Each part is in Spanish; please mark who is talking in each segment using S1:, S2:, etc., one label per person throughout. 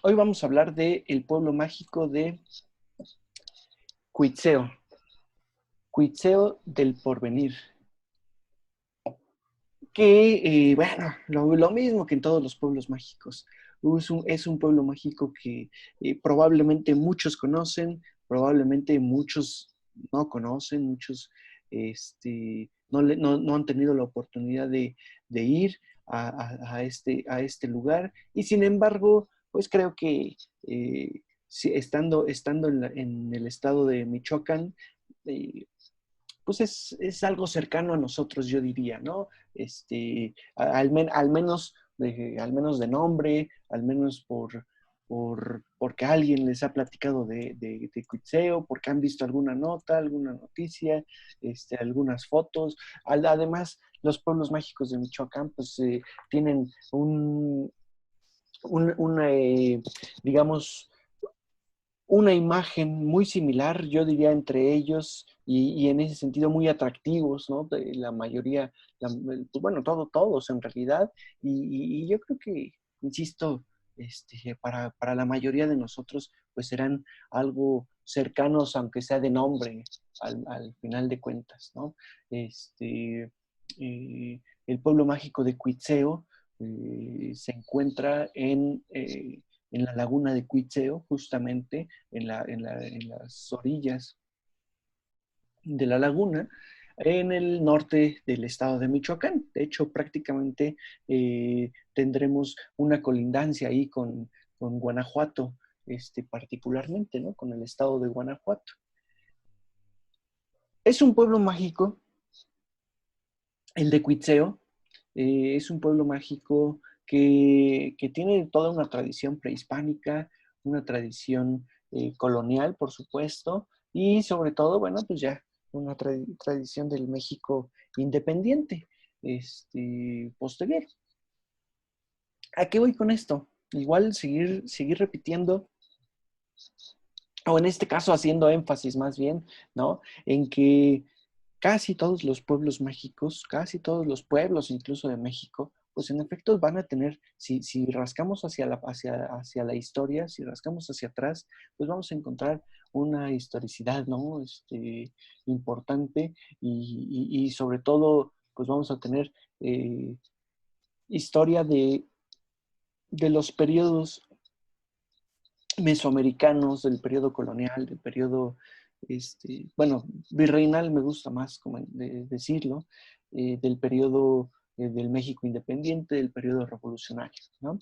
S1: Hoy vamos a hablar del pueblo mágico de Cuitzeo, Cuitzeo del Porvenir, que, bueno, lo mismo que en todos los pueblos mágicos. Es un pueblo mágico que probablemente muchos conocen, probablemente muchos no conocen, muchos no han tenido la oportunidad de ir a este lugar. Y sin embargo, pues creo que sí, estando en el estado de Michoacán, eh, pues es algo cercano a nosotros, yo diría, ¿no? Al menos de nombre, al menos porque alguien les ha platicado de Cuitzeo, porque han visto alguna nota, alguna noticia, algunas fotos. Además, los pueblos mágicos de Michoacán, pues tienen una, digamos, una imagen muy similar, yo diría, entre ellos y en ese sentido muy atractivos, ¿no? De la mayoría, pues bueno, todos en realidad. Y yo creo que, insisto, para la mayoría de nosotros, pues serán algo cercanos, aunque sea de nombre, al final de cuentas, ¿no? El pueblo mágico de Cuitzeo se encuentra en la laguna de Cuitzeo, justamente en las orillas de la laguna, en el norte del estado de Michoacán. De hecho, prácticamente tendremos una colindancia ahí con Guanajuato, particularmente, ¿no? Con el estado de Guanajuato. Es un pueblo mágico, el de Cuitzeo. Es un pueblo mágico que tiene toda una tradición prehispánica, una tradición colonial, por supuesto, y sobre todo, bueno, pues ya una tradición del México independiente, posterior. ¿A qué voy con esto? Igual seguir repitiendo, o en este caso haciendo énfasis más bien, ¿no? En que casi todos los pueblos mágicos, casi todos los pueblos incluso de México, pues en efecto van a tener, si rascamos hacia la historia, si rascamos hacia atrás, pues vamos a encontrar una historicidad, ¿no? Importante y sobre todo, pues vamos a tener historia de los periodos mesoamericanos, del periodo colonial, del periodo, bueno, virreinal me gusta más como decirlo, del periodo del México independiente, del periodo revolucionario, ¿no?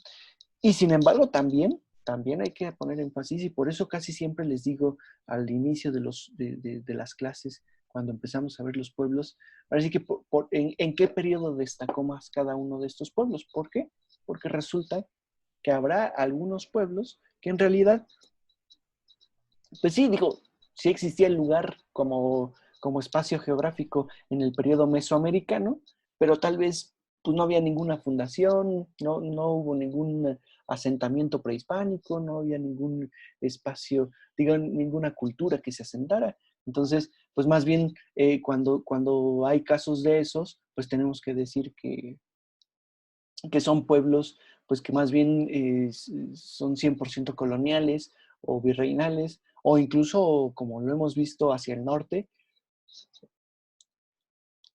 S1: Y sin embargo, también hay que poner énfasis, y por eso casi siempre les digo al inicio de las clases, cuando empezamos a ver los pueblos, ahora sí que en qué periodo destacó más cada uno de estos pueblos. ¿Por qué? Porque resulta que habrá algunos pueblos que en realidad, pues sí, digo, sí existía el lugar como espacio geográfico en el periodo mesoamericano, pero tal vez pues, no había ninguna fundación, no hubo ningún asentamiento prehispánico, no había ningún espacio, digo, ninguna cultura que se asentara. Entonces, pues más bien cuando hay casos de esos, pues tenemos que decir que son pueblos pues que más bien son 100% coloniales o virreinales, o incluso, como lo hemos visto hacia el norte,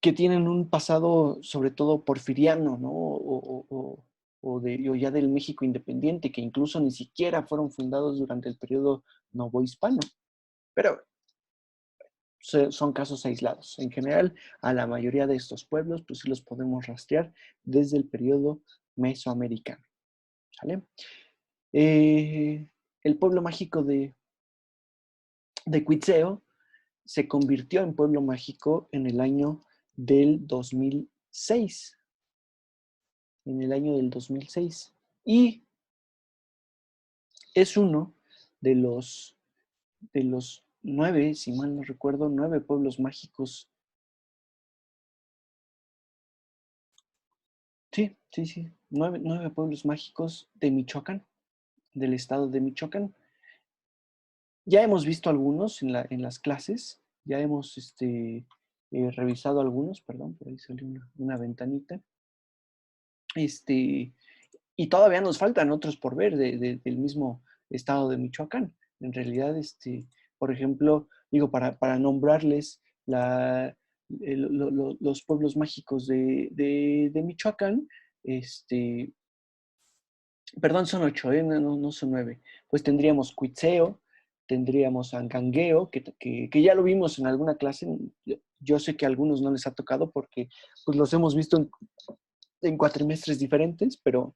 S1: que tienen un pasado sobre todo porfiriano, ¿no? O ya del México independiente, que incluso ni siquiera fueron fundados durante el periodo novohispano. Pero son casos aislados. En general, a la mayoría de estos pueblos, pues sí los podemos rastrear desde el periodo mesoamericano. ¿Sale? El pueblo mágico de Cuitzeo se convirtió en pueblo mágico en el año del 2006. En el año del 2006. Y es uno de los 9, si mal no recuerdo, 9 pueblos mágicos. Sí, sí, sí. Nueve pueblos mágicos de Michoacán, del estado de Michoacán. Ya hemos visto algunos en las clases, ya hemos revisado algunos, perdón, por ahí salió una ventanita. Este, Y todavía nos faltan otros por ver del mismo estado de Michoacán. En realidad, por ejemplo, digo, para nombrarles los pueblos mágicos de Michoacán, este, perdón, son 8, no son 9. Pues tendríamos Cuitzeo, tendríamos Angangueo, que ya lo vimos en alguna clase. Yo sé que a algunos no les ha tocado porque pues, los hemos visto en cuatrimestres diferentes, pero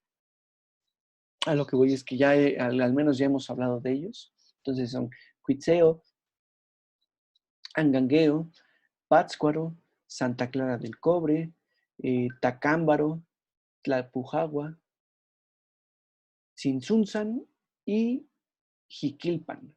S1: a lo que voy es que ya al menos ya hemos hablado de ellos. Entonces son Cuitzeo, Angangueo, Pátzcuaro, Santa Clara del Cobre, Tacámbaro, Tlalpujagua, Tzintzuntzan y Jiquilpan.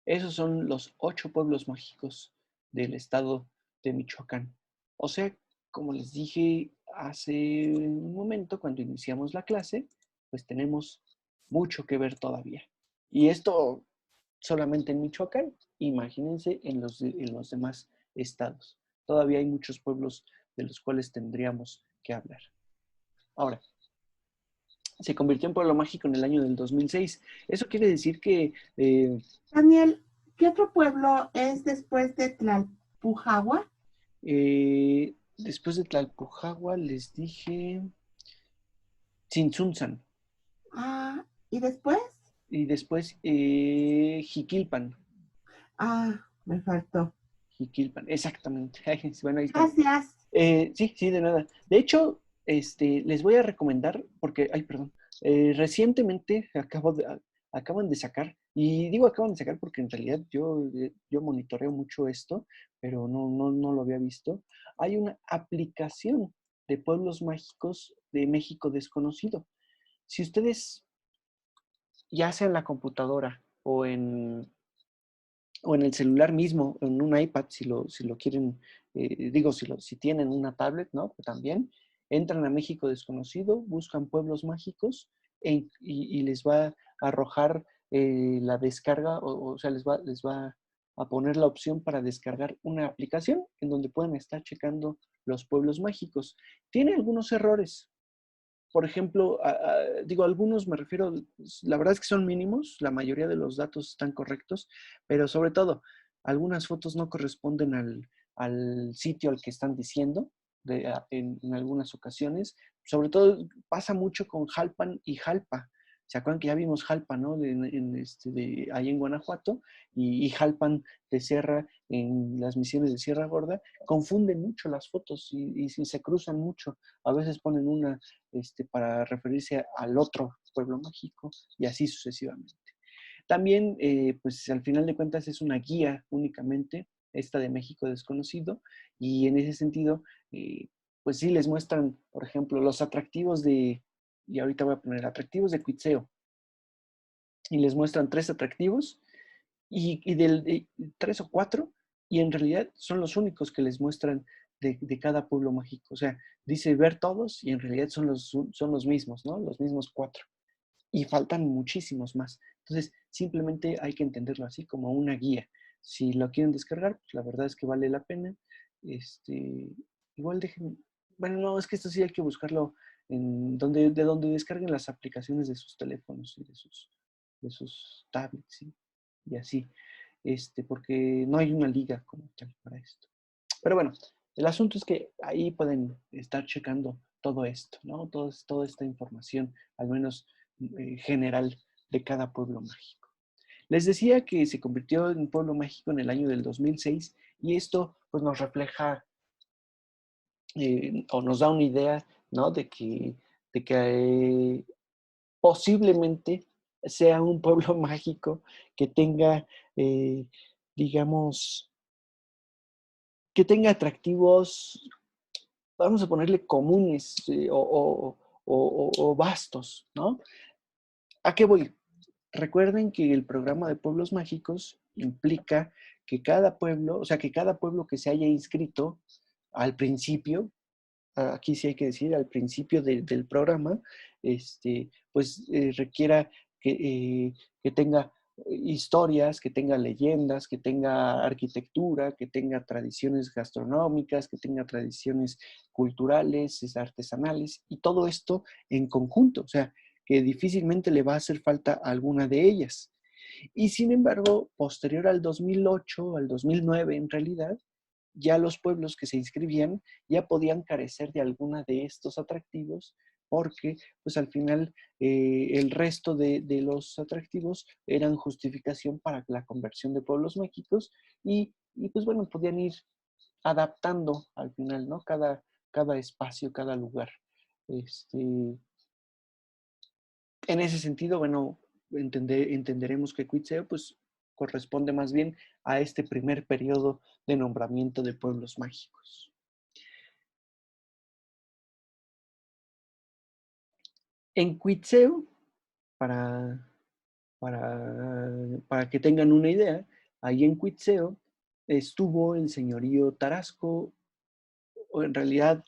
S1: Esos son los 8 pueblos mágicos del estado de Michoacán. O sea, como les dije hace un momento cuando iniciamos la clase, pues tenemos mucho que ver todavía. Y esto solamente en Michoacán, imagínense en los demás estados. Todavía hay muchos pueblos de los cuales tendríamos que hablar. Ahora, se convirtió en pueblo mágico en el año del 2006. Eso quiere decir que
S2: Daniel, ¿qué otro pueblo es después de Tlalpujagua?
S1: después de Tlalpujagua les dije Tzintzuntzan
S2: Ah, ¿y después?
S1: y después Jiquilpan.
S2: Me faltó.
S1: Jiquilpan, exactamente. Bueno, ahí están.
S2: Gracias.
S1: Sí, de nada. De hecho, les voy a recomendar, porque, ay, perdón, recientemente acaban de sacar, y digo acaban de sacar porque en realidad yo monitoreo mucho esto, pero no lo había visto. Hay una aplicación de pueblos mágicos de México desconocido. Si ustedes, ya sea en la computadora o en el celular mismo, en un iPad, si lo quieren, si tienen una tablet, ¿no? Pues también entran a México Desconocido, buscan pueblos mágicos y les va a arrojar la descarga, o sea, les va a poner la opción para descargar una aplicación en donde pueden estar checando los pueblos mágicos. Tiene algunos errores, por ejemplo, digo, algunos me refiero, la verdad es que son mínimos, la mayoría de los datos están correctos, pero sobre todo, algunas fotos no corresponden al sitio al que están diciendo en algunas ocasiones. Sobre todo pasa mucho con Jalpan y Jalpa. ¿Se acuerdan que ya vimos Jalpa, ¿no? Ahí en Guanajuato y Jalpan de Sierra en las misiones de Sierra Gorda. Confunden mucho las fotos y se cruzan mucho. A veces ponen una para referirse al otro pueblo mágico y así sucesivamente. También, pues al final de cuentas es una guía únicamente, esta de México Desconocido, y en ese sentido, pues sí les muestran, por ejemplo, los atractivos y ahorita voy a poner atractivos de Cuitzeo, y les muestran 3 atractivos, y 3 o 4, y en realidad son los únicos que les muestran de cada pueblo mágico. O sea, dice ver todos y en realidad son los mismos, ¿no? Los mismos 4. Y faltan muchísimos más. Entonces, simplemente hay que entenderlo así como una guía. Si lo quieren descargar, pues la verdad es que vale la pena. Igual dejen, bueno, no, es que esto sí hay que buscarlo de donde descarguen las aplicaciones de sus teléfonos y de sus tablets, ¿sí? Y así, porque no hay una liga como tal para esto. Pero bueno, el asunto es que ahí pueden estar checando todo esto, ¿no? Toda esta información, al menos general, de cada pueblo mágico. Les decía que se convirtió en pueblo mágico en el año del 2006 y esto pues nos refleja o nos da una idea, ¿no? De que posiblemente sea un pueblo mágico que tenga, digamos, que tenga atractivos, vamos a ponerle comunes o vastos, ¿no? ¿A qué voy? Recuerden que el programa de pueblos mágicos implica que cada pueblo, o sea, que cada pueblo que se haya inscrito al principio, aquí sí hay que decir, al principio del programa, pues requiera que tenga historias, que tenga leyendas, que tenga arquitectura, que tenga tradiciones gastronómicas, que tenga tradiciones culturales, artesanales, y todo esto en conjunto. O sea, que difícilmente le va a hacer falta alguna de ellas. Y sin embargo, posterior al 2008, al 2009 en realidad, ya los pueblos que se inscribían ya podían carecer de alguna de estos atractivos porque pues al final el resto de los atractivos eran justificación para la conversión de pueblos mágicos y pues bueno, podían ir adaptando al final, ¿no? Cada espacio, cada lugar. En ese sentido, bueno, entenderemos que Cuitzeo pues corresponde más bien a este primer periodo de nombramiento de pueblos mágicos. En Cuitzeo, para, para que tengan una idea, ahí en Cuitzeo estuvo el señorío Tarasco, o en realidad,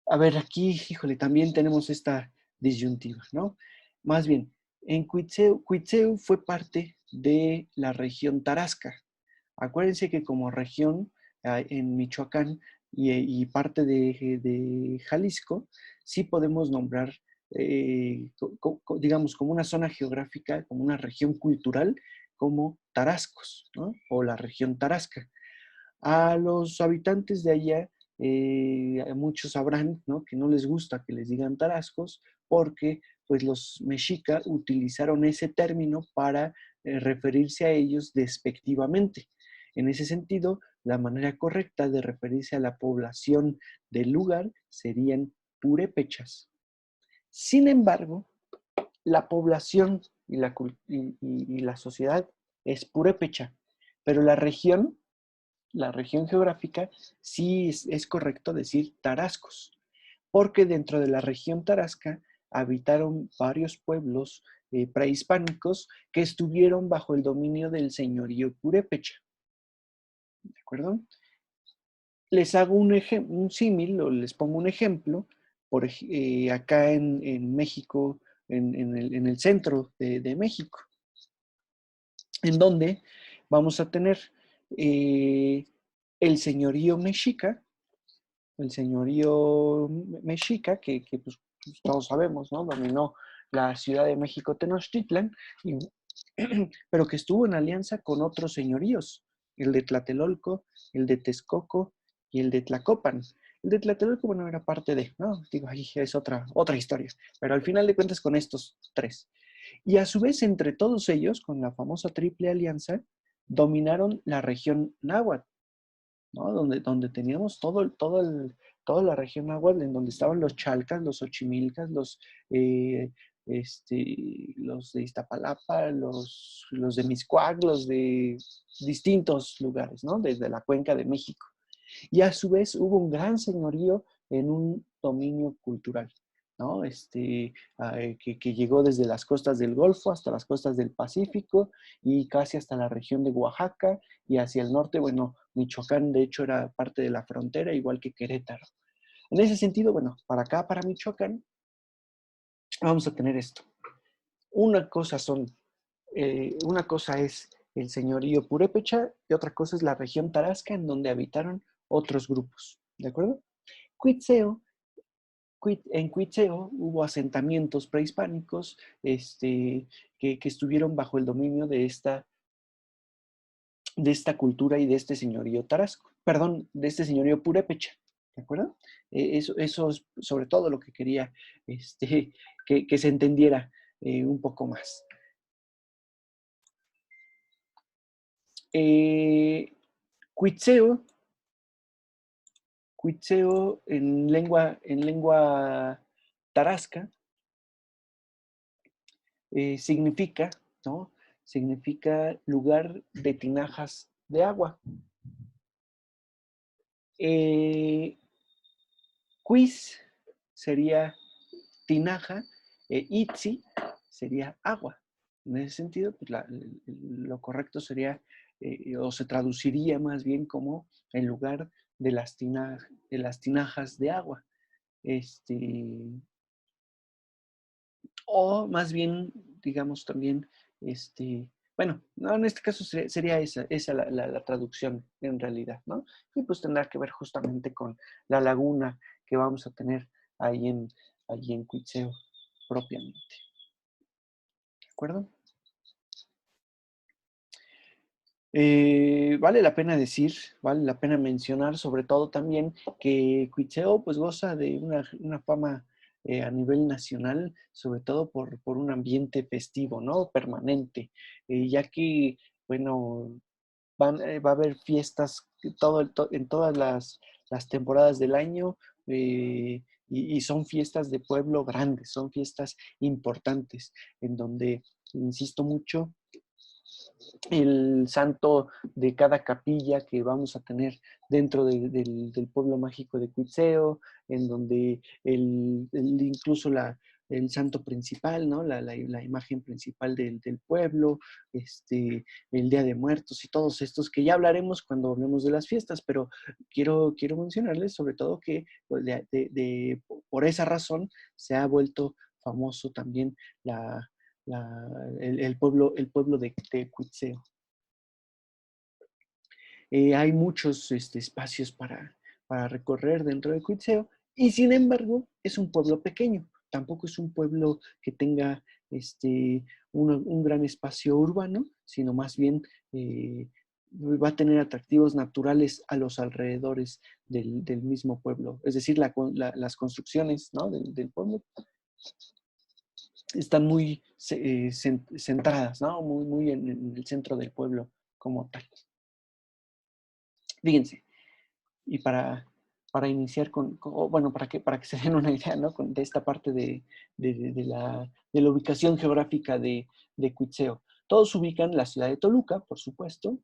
S1: a ver, aquí, híjole, también tenemos esta disyuntiva, ¿no? Más bien, en Cuitzeo fue parte de la región Tarasca. Acuérdense que como región en Michoacán y parte de Jalisco, sí podemos nombrar, digamos, como una zona geográfica, como una región cultural, como Tarascos, ¿no? O la región Tarasca. A los habitantes de allá, muchos sabrán, ¿no?, que no les gusta que les digan tarascos porque pues los mexica utilizaron ese término para referirse a ellos despectivamente. En ese sentido, la manera correcta de referirse a la población del lugar serían purépechas. Sin embargo, la población y la sociedad es purépecha, pero la región geográfica, sí es correcto decir tarascos, porque dentro de la región tarasca habitaron varios pueblos prehispánicos que estuvieron bajo el dominio del señorío purépecha. ¿De acuerdo? Les hago un símil o les pongo un ejemplo. Acá en México, en el centro de México, en donde vamos a tener el señorío mexica, que pues, todos sabemos, ¿no? Dominó la Ciudad de México Tenochtitlan, pero que estuvo en alianza con otros señoríos, el de Tlatelolco, el de Texcoco y el de Tlacopan. El de Tlatelolco, bueno, era parte de, ¿no? Digo, ahí es otra historia, pero al final de cuentas con estos tres. Y a su vez, entre todos ellos, con la famosa Triple Alianza, dominaron la región náhuatl, ¿no? Donde teníamos toda la región náhuatl, en donde estaban los chalcas, los ochimilcas, eh, los de Iztapalapa, los de Mixcoac, los de distintos lugares, ¿no? Desde la cuenca de México. Y a su vez hubo un gran señorío en un dominio cultural, ¿no? Que llegó desde las costas del Golfo hasta las costas del Pacífico y casi hasta la región de Oaxaca y hacia el norte, bueno, Michoacán de hecho era parte de la frontera, igual que Querétaro. En ese sentido, bueno, para acá, para Michoacán, vamos a tener esto. Una cosa es el señorío purépecha y otra cosa es la región tarasca en donde habitaron otros grupos, ¿de acuerdo? En Cuitzeo hubo asentamientos prehispánicos que estuvieron bajo el dominio de esta cultura y de este señorío tarasco, perdón, de este señorío purépecha, ¿de acuerdo? Eso es sobre todo lo que quería que se entendiera un poco más. Cuitzeo en lengua tarasca significa, ¿no? Significa lugar de tinajas de agua. Quiz sería tinaja, itzi sería agua. En ese sentido, pues lo correcto sería, o se traduciría más bien como el lugar de las tinajas de agua. O más bien, digamos también, bueno, no, en este caso sería esa la traducción en realidad, ¿no? Y pues tendrá que ver justamente con la laguna que vamos a tener allí en Cuitzeo propiamente. ¿De acuerdo? Vale la pena decir, vale la pena mencionar sobre todo también que Cuitzeo pues goza de una fama a nivel nacional, sobre todo por un ambiente festivo, ¿no? Permanente, ya que, bueno, va a haber fiestas en todas las temporadas del año, y son fiestas de pueblo grandes, son fiestas importantes, en donde, insisto mucho, el santo de cada capilla que vamos a tener dentro del pueblo mágico de Cuitzeo, en donde incluso el santo principal, ¿no? La imagen principal del pueblo, el Día de Muertos y todos estos, que ya hablaremos cuando hablemos de las fiestas, pero quiero mencionarles sobre todo que pues, por esa razón se ha vuelto famoso también el pueblo de Cuitzeo. Hay muchos espacios para recorrer dentro de Cuitzeo, y sin embargo es un pueblo pequeño, tampoco es un pueblo que tenga un gran espacio urbano, sino más bien va a tener atractivos naturales a los alrededores del mismo pueblo. Es decir, las construcciones, ¿no? del pueblo están muy centradas, ¿no? Muy en el centro del pueblo como tal. Fíjense, y para iniciar bueno, para que se den una idea, ¿no? De esta parte de la ubicación geográfica de Cuitzeo. Todos ubican la ciudad de Toluca, por supuesto.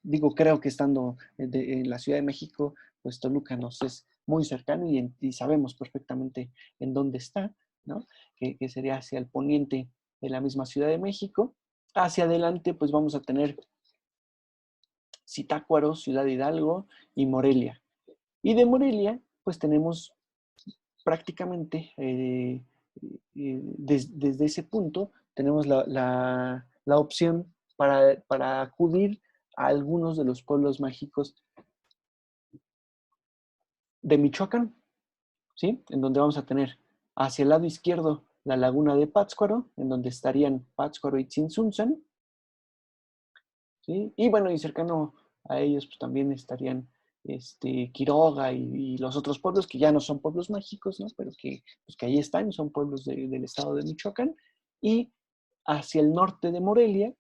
S1: Digo, creo que estando en la Ciudad de México, pues Toluca nos es muy cercano y sabemos perfectamente en dónde está, ¿no? Que sería hacia el poniente de la misma Ciudad de México. Hacia adelante, pues vamos a tener Zitácuaro, Ciudad de Hidalgo y Morelia. Y de Morelia, pues tenemos prácticamente, desde ese punto, tenemos la opción para acudir a algunos de los pueblos mágicos de Michoacán, ¿sí? En donde vamos a tener hacia el lado izquierdo la laguna de Pátzcuaro, en donde estarían Pátzcuaro y Tzintzuntzan, ¿sí? Y bueno, y cercano a ellos pues también estarían Quiroga y los otros pueblos que ya no son pueblos mágicos, ¿no? Pero pues que ahí están, son pueblos del estado de Michoacán. Y hacia el norte de Morelia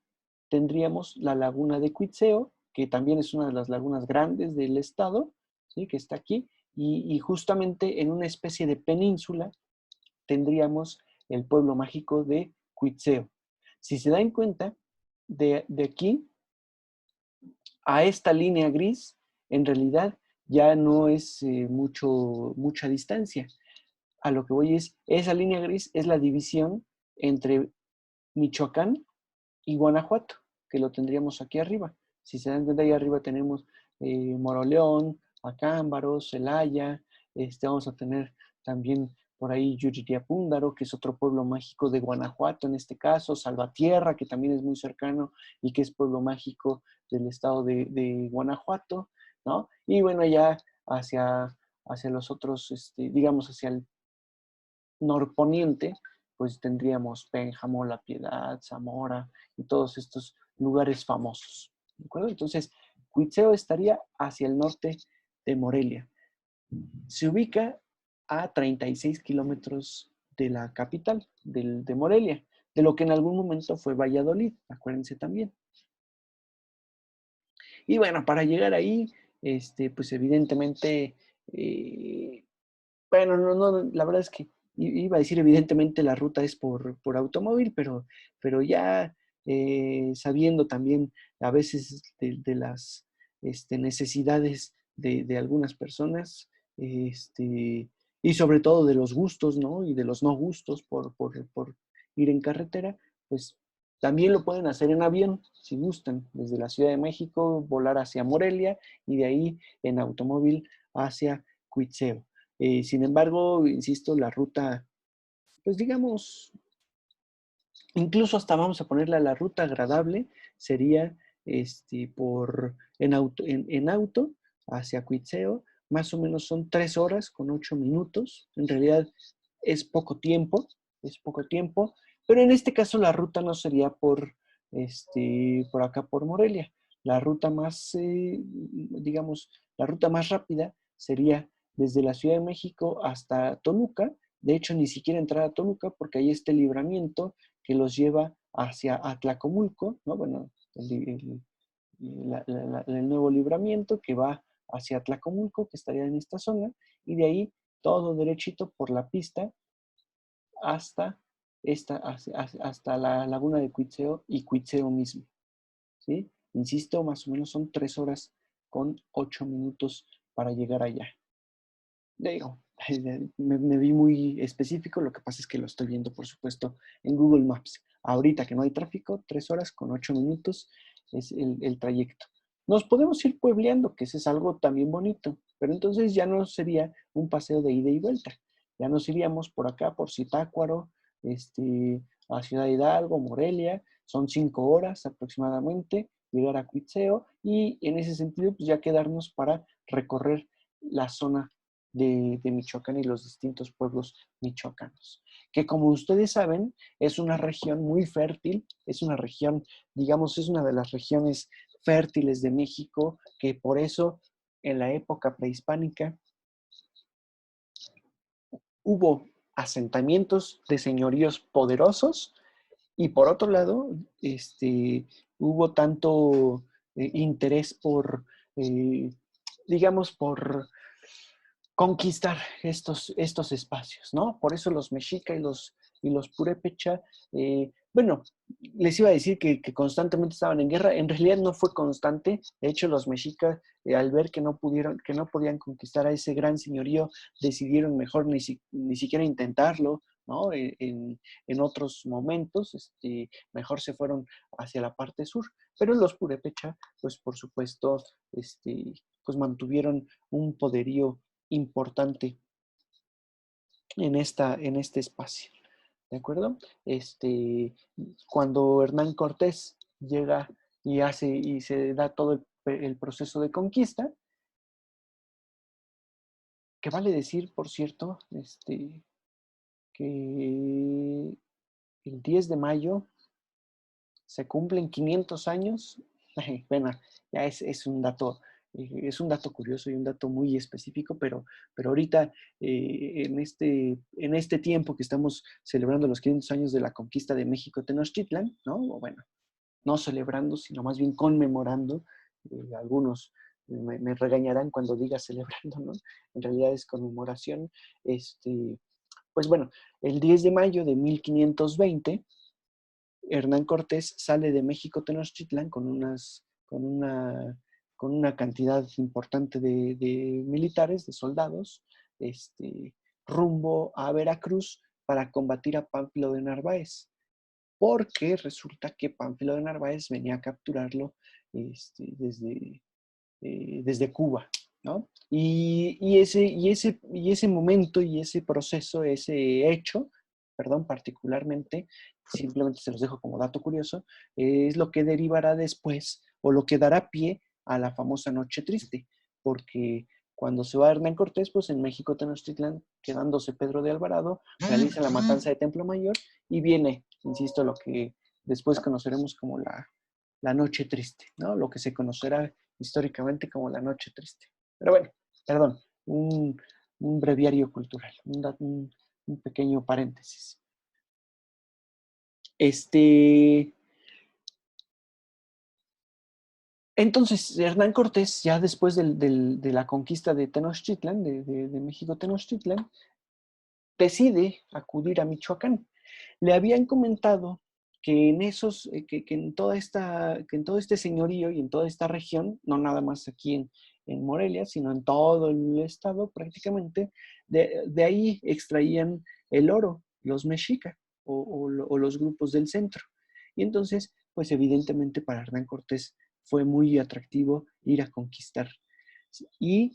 S1: tendríamos la laguna de Cuitzeo, que también es una de las lagunas grandes del estado, ¿sí? Que está aquí, y justamente en una especie de península tendríamos el pueblo mágico de Cuitzeo. Si se dan cuenta, de aquí a esta línea gris, en realidad ya no es mucha distancia. A lo que voy esa línea gris es la división entre Michoacán y Guanajuato, que lo tendríamos aquí arriba. Si se dan cuenta, ahí arriba tenemos Moroleón, Acámbaro, Celaya, vamos a tener también por ahí Yuriria-Púndaro, que es otro pueblo mágico de Guanajuato en este caso, Salvatierra, que también es muy cercano y que es pueblo mágico del estado de Guanajuato, ¿no? Y bueno, ya hacia los otros, digamos, hacia el norponiente, pues tendríamos Pénjamo, La Piedad, Zamora y todos estos lugares famosos. ¿De acuerdo? Entonces, Cuitzeo estaría hacia el norte de Morelia. Se ubica a 36 kilómetros de la capital, de Morelia, de lo que en algún momento fue Valladolid, acuérdense también. Y bueno, para llegar ahí, pues evidentemente, bueno, no, la verdad es que iba a decir evidentemente la ruta es por automóvil, pero ya sabiendo también a veces de las necesidades de algunas personas, y sobre todo de los gustos, ¿no? Y de los no gustos por ir en carretera, pues también lo pueden hacer en avión, si gustan, desde la Ciudad de México, volar hacia Morelia y de ahí en automóvil hacia Cuitzeo. Sin embargo, insisto, la ruta, pues digamos, incluso hasta vamos a ponerla la ruta agradable, sería en auto hacia Cuitzeo, más o menos son 3 horas con 8 minutos. En realidad es poco tiempo, es poco tiempo, pero en este caso la ruta no sería por acá por Morelia. La ruta más, digamos, la ruta más rápida sería desde la Ciudad de México hasta Toluca. De hecho, ni siquiera entrar a Toluca porque ahí está el libramiento que los lleva hacia Atlacomulco, ¿no? Bueno, el nuevo libramiento que va hacia Atlacomulco, que estaría en esta zona, y de ahí todo derechito por la pista hasta, hasta la laguna de Cuitzeo y Cuitzeo mismo, ¿sí? Insisto, más o menos son 3 horas con 8 minutos para llegar allá. Digo, me vi muy específico, lo que pasa es que lo estoy viendo, por supuesto, en Google Maps. Ahorita que no hay tráfico, 3 horas con 8 minutos es el trayecto. Nos podemos ir puebleando, que ese es algo también bonito, pero entonces ya no sería un paseo de ida y vuelta. Ya nos iríamos por acá, por Zitácuaro, a Ciudad Hidalgo, Morelia, son 5 horas aproximadamente, llegar a Cuitzeo y en ese sentido pues ya quedarnos para recorrer la zona de Michoacán y los distintos pueblos michoacanos, que como ustedes saben es una región muy fértil, es una región, digamos, es una de las regiones fértiles de México, que por eso en la época prehispánica hubo asentamientos de señoríos poderosos y por otro lado, hubo tanto interés eh, digamos, por conquistar estos espacios, ¿no? Por eso los mexica y los purépecha, bueno, les iba a decir que constantemente estaban en guerra, en realidad no fue constante, de hecho los mexicas, al ver que no podían conquistar a ese gran señorío, decidieron mejor ni siquiera intentarlo, ¿no? En otros momentos, mejor se fueron hacia la parte sur, pero los purépecha, pues por supuesto, pues mantuvieron un poderío importante en este espacio, ¿de acuerdo? Cuando Hernán Cortés llega y se da todo el proceso de conquista, que vale decir, por cierto, que el 10 de mayo se cumplen 500 años. Bueno, ya es un dato curioso y un dato muy específico, pero ahorita en este tiempo que estamos celebrando los 500 años de la conquista de México Tenochtitlan, ¿no? O bueno, no celebrando, sino más bien conmemorando, algunos me regañarán cuando diga celebrando, ¿no? En realidad es conmemoración, pues bueno, el 10 de mayo de 1520 Hernán Cortés sale de México Tenochtitlan con una cantidad importante de militares, de soldados, rumbo a Veracruz para combatir a Pánfilo de Narváez, porque resulta que Pánfilo de Narváez venía a capturarlo desde Cuba, ¿no? Y ese momento y ese proceso, ese hecho, perdón, particularmente, simplemente se los dejo como dato curioso, es lo que derivará después o lo que dará pie a la famosa Noche Triste, porque cuando se va Hernán Cortés, pues en México Tenochtitlán, quedándose Pedro de Alvarado, realiza la matanza de Templo Mayor y viene, insisto, lo que después conoceremos como la Noche Triste, ¿no? Lo que se conocerá históricamente como la Noche Triste. Pero bueno, perdón, un breviario cultural, un pequeño paréntesis. Entonces, Hernán Cortés, ya después de la conquista de Tenochtitlan, de México Tenochtitlan, decide acudir a Michoacán. Le habían comentado que que en todo este señorío y en toda esta región, no nada más aquí en Morelia, sino en todo el estado prácticamente, de ahí extraían el oro, los mexica o los grupos del centro. Y entonces, pues evidentemente para Hernán Cortés fue muy atractivo ir a conquistar. Y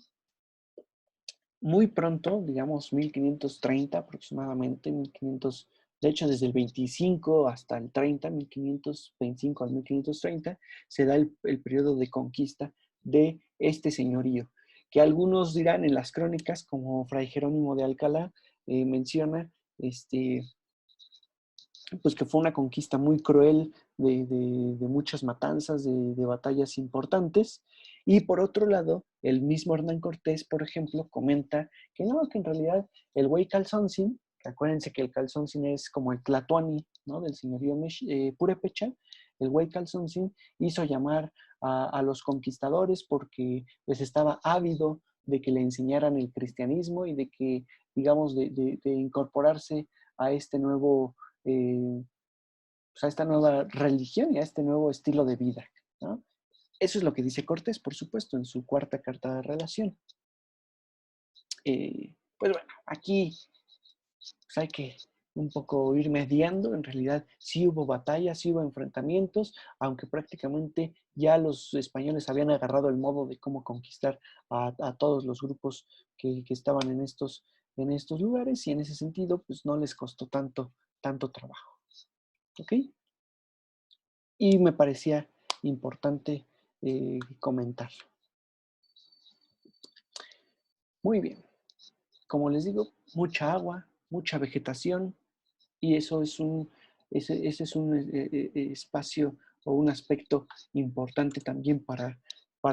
S1: muy pronto, digamos 1530 aproximadamente, 1500, de hecho desde el 25 hasta el 30, 1525 al 1530, se da el periodo de conquista de este señorío, que algunos dirán en las crónicas, como Fray Jerónimo de Alcalá menciona, pues que fue una conquista muy cruel de muchas matanzas, de batallas importantes. Y por otro lado, el mismo Hernán Cortés, por ejemplo, comenta que no, que en realidad el güey Calzoncin, que acuérdense que el Calzoncin es como el Tlatoani, ¿no? Del señorío Purépecha, el güey Calzoncin hizo llamar a los conquistadores porque les estaba ávido de que le enseñaran el cristianismo y de que, digamos, de incorporarse a este nuevo pues a esta nueva religión y a este nuevo estilo de vida, ¿no? Eso es lo que dice Cortés, por supuesto, en su cuarta carta de relación. Pues bueno, aquí pues hay que un poco ir mediando. En realidad sí hubo batallas, sí hubo enfrentamientos, aunque prácticamente ya los españoles habían agarrado el modo de cómo conquistar a todos los grupos que estaban en estos lugares, y en ese sentido pues no les costó tanto trabajo. ¿Ok? Y me parecía importante comentar. Muy bien. Como les digo, mucha agua, mucha vegetación, y eso es ese es un espacio o un aspecto importante también para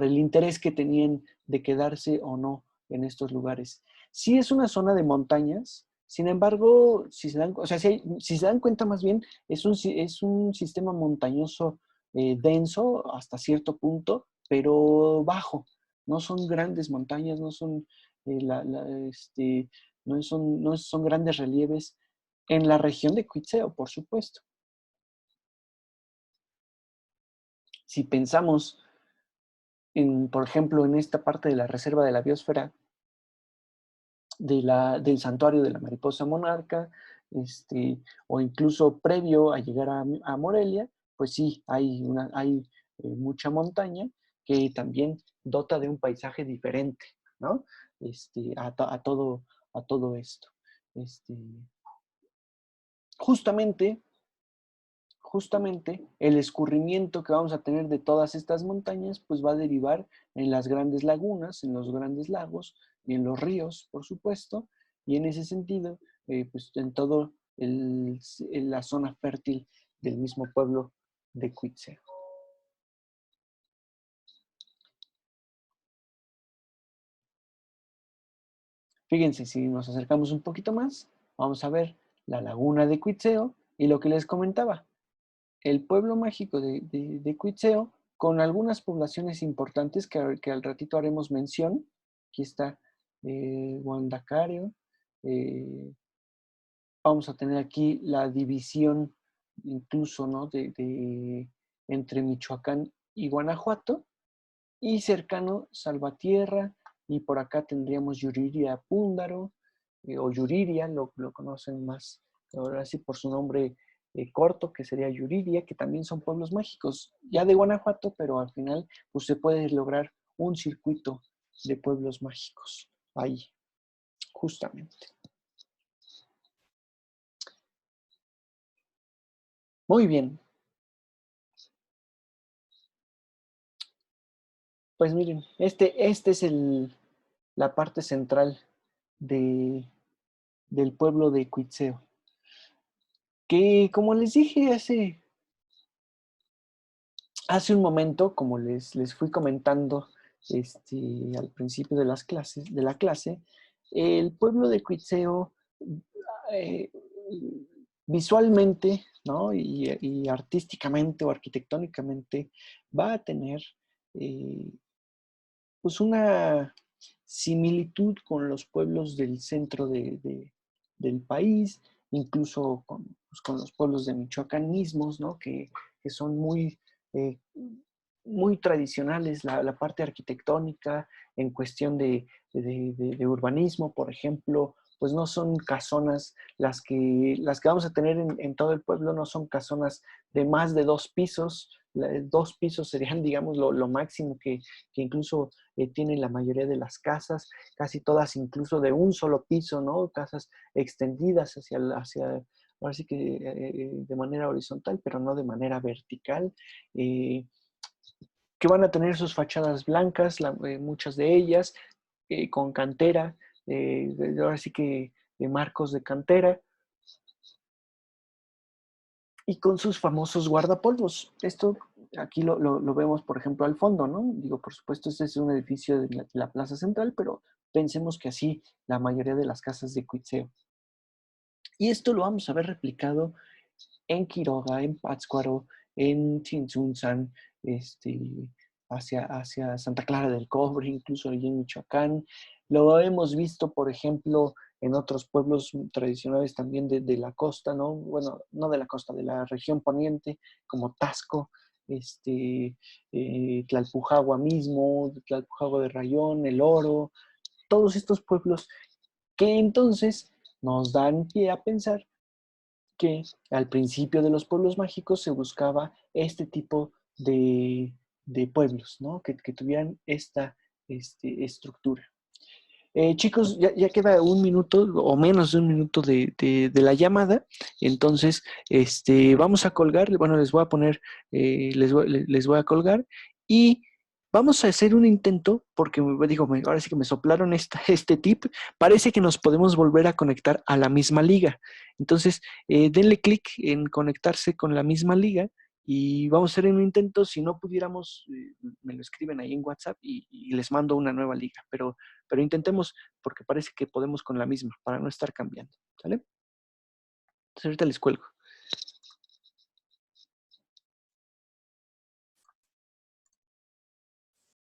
S1: el interés que tenían de quedarse o no en estos lugares. Sí es una zona de montañas, sin embargo, si se dan, o sea, si se dan cuenta más bien, es un sistema montañoso denso hasta cierto punto, pero bajo. No son grandes montañas, no son, no son grandes relieves en la región de Cuitzeo, por supuesto. Si pensamos por ejemplo, en esta parte de la reserva de la biosfera, del santuario de la mariposa monarca, o incluso previo a llegar a Morelia, pues sí, hay mucha montaña que también dota de un paisaje diferente, ¿no? A todo esto. Este, justamente el escurrimiento que vamos a tener de todas estas montañas, pues va a derivar en las grandes lagunas, en los grandes lagos y en los ríos, por supuesto, y en ese sentido, pues en todo en la zona fértil del mismo pueblo de Cuitzeo. Fíjense, si nos acercamos un poquito más, vamos a ver la laguna de Cuitzeo y lo que les comentaba, el pueblo mágico de Cuitzeo, con algunas poblaciones importantes que al ratito haremos mención. Aquí está Guandacario. Vamos a tener aquí la división incluso, ¿no? Entre Michoacán y Guanajuato. Y cercano Salvatierra. Y por acá tendríamos Yuriria Púndaro, o Yuriria, lo conocen más ahora sí por su nombre corto, que sería Yuriria, que también son pueblos mágicos, ya de Guanajuato, pero al final pues, se puede lograr un circuito de pueblos mágicos ahí, justamente. Muy bien. Pues miren, este es la parte central del pueblo de Cuitzeo, que como les dije hace un momento, como les fui comentando al principio de la clase, el pueblo de Cuitzeo eh, visualmente, ¿no? y artísticamente o arquitectónicamente va a tener pues una similitud con los pueblos del centro del país, incluso con los pueblos de Michoacán mismos, ¿no? Que son eh, muy tradicionales, la parte arquitectónica en cuestión de urbanismo, por ejemplo, pues no son casonas las que vamos a tener en todo el pueblo, no son casonas de más de 2 pisos. 2 pisos serían, digamos, lo máximo que incluso tienen la mayoría de las casas, casi todas incluso de un solo piso, ¿no? Casas extendidas ahora sí que de manera horizontal, pero no de manera vertical, que van a tener sus fachadas blancas, muchas de ellas, con cantera, ahora sí que de marcos de cantera. y con sus famosos guardapolvos. Esto aquí lo vemos, por ejemplo, al fondo, ¿no? Digo, por supuesto, este es un edificio de la Plaza Central, pero pensemos que así la mayoría de las casas de Cuitzeo. Y esto lo vamos a ver replicado en Quiroga, en Pátzcuaro, en Tzintzuntzan, hacia Santa Clara del Cobre, incluso allí en Michoacán. Lo hemos visto, por ejemplo, en otros pueblos tradicionales también de la costa, ¿no? Bueno, no de la costa, de la región poniente, como Tasco, Tlalpujagua mismo, Tlalpujagua de Rayón, El Oro, todos estos pueblos que entonces nos dan pie a pensar que al principio de los pueblos mágicos se buscaba este tipo de pueblos, ¿no? Que tuvieran esta estructura. Chicos, ya queda un minuto o menos de un minuto de la llamada, entonces vamos a colgar, bueno, les voy a poner, les voy a colgar y vamos a hacer un intento, porque digo, ahora sí que me soplaron este tip, parece que nos podemos volver a conectar a la misma liga. Entonces, denle clic en conectarse con la misma liga y vamos a hacer un intento. Si no pudiéramos, me lo escriben ahí en WhatsApp y les mando una nueva liga, pero intentemos porque parece que podemos con la misma para no estar cambiando. ¿Sale? Entonces ahorita les cuelgo.